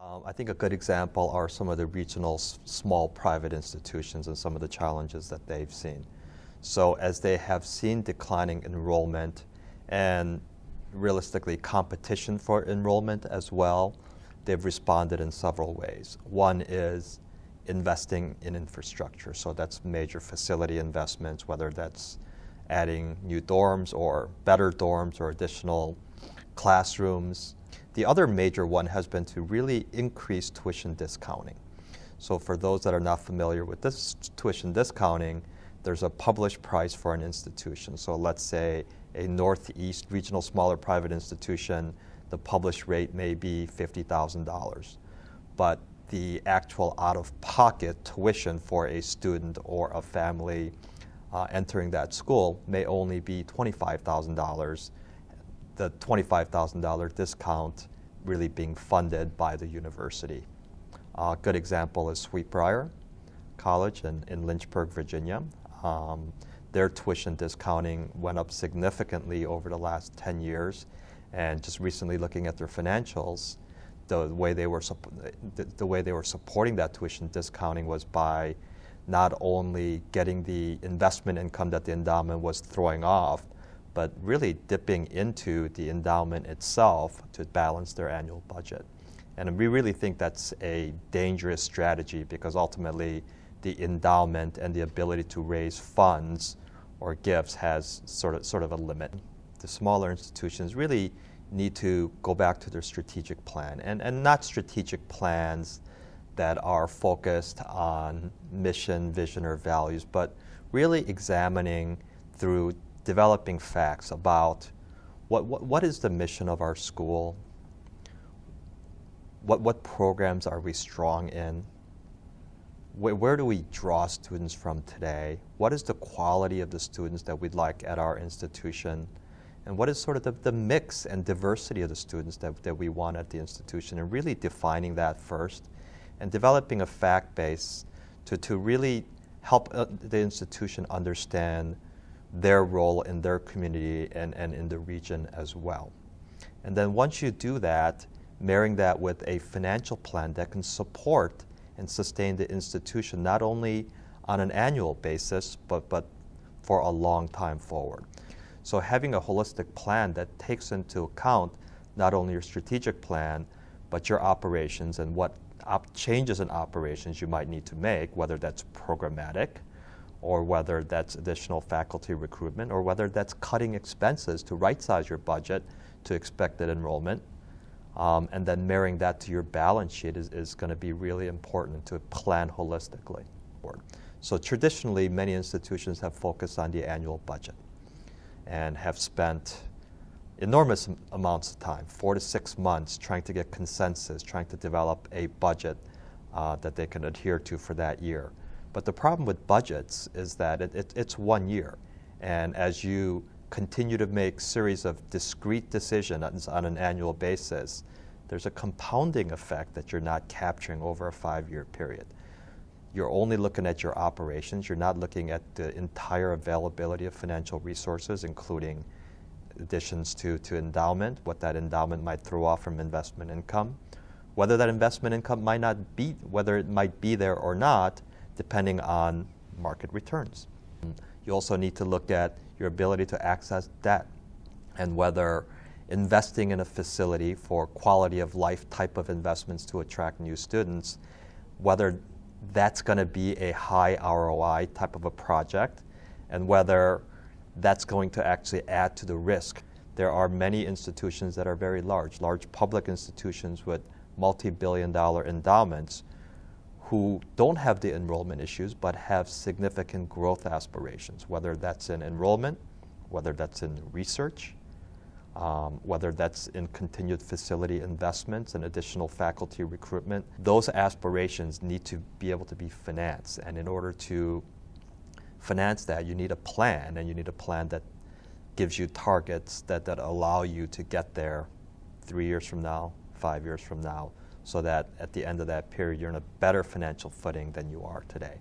I think a good example are some of the regional small private institutions and some of the challenges that they've seen. So as they have seen declining enrollment and realistically competition for enrollment as well, they've responded in several ways. One is investing in infrastructure. So that's major facility investments, whether that's adding new dorms or better dorms or additional classrooms. The other major one has been to really increase tuition discounting. So for those that are not familiar with this tuition discounting, there's a published price for an institution. So let's say a Northeast regional smaller private institution, the published rate may be $50,000. But the actual out-of-pocket tuition for a student or a family entering that school may only be $25,000. The $25,000 discount really being funded by the university. A good example is Sweetbriar College in Lynchburg, Virginia. Their tuition discounting went up significantly over the last 10 years. And just recently looking at their financials, the way they were supporting that tuition discounting was by not only getting the investment income that the endowment was throwing off, but really dipping into the endowment itself to balance their annual budget. And we really think that's a dangerous strategy because ultimately the endowment and the ability to raise funds or gifts has sort of a limit. The smaller institutions really need to go back to their strategic plan and not strategic plans that are focused on mission, vision, or values, but really examining through developing facts about what is the mission of our school, what programs are we strong in, where do we draw students from today, what is the quality of the students that we'd like at our institution, and what is sort of the mix and diversity of the students that we want at the institution, and really defining that first and developing a fact base to really help the institution understand their role in their community and in the region as well. And then once you do that, marrying that with a financial plan that can support and sustain the institution not only on an annual basis, but for a long time forward. So having a holistic plan that takes into account not only your strategic plan, but your operations and what changes in operations you might need to make, whether that's programmatic, or whether that's additional faculty recruitment, or whether that's cutting expenses to right-size your budget to expected enrollment. And then marrying that to your balance sheet is going to be really important to plan holistically. So traditionally, many institutions have focused on the annual budget and have spent enormous amounts of time, 4 to 6 months, trying to get consensus, trying to develop a budget that they can adhere to for that year. But the problem with budgets is that it's 1 year. And as you continue to make series of discrete decisions on an annual basis, there's a compounding effect that you're not capturing over a 5-year period. You're only looking at your operations. You're not looking at the entire availability of financial resources, including additions to endowment, what that endowment might throw off from investment income, whether that investment income might not be, whether it might be there or not, depending on market returns. You also need to look at your ability to access debt and whether investing in a facility for quality of life type of investments to attract new students, whether that's going to be a high ROI type of a project and whether that's going to actually add to the risk. There are many institutions that are very large public institutions with multi-billion-dollar endowments who don't have the enrollment issues but have significant growth aspirations, whether that's in enrollment, whether that's in research, whether that's in continued facility investments and additional faculty recruitment. Those aspirations need to be able to be financed, and in order to finance that, you need a plan, and you need a plan that gives you targets that allow you to get there 3 years from now, 5 years from now, so that at the end of that period, you're in a better financial footing than you are today.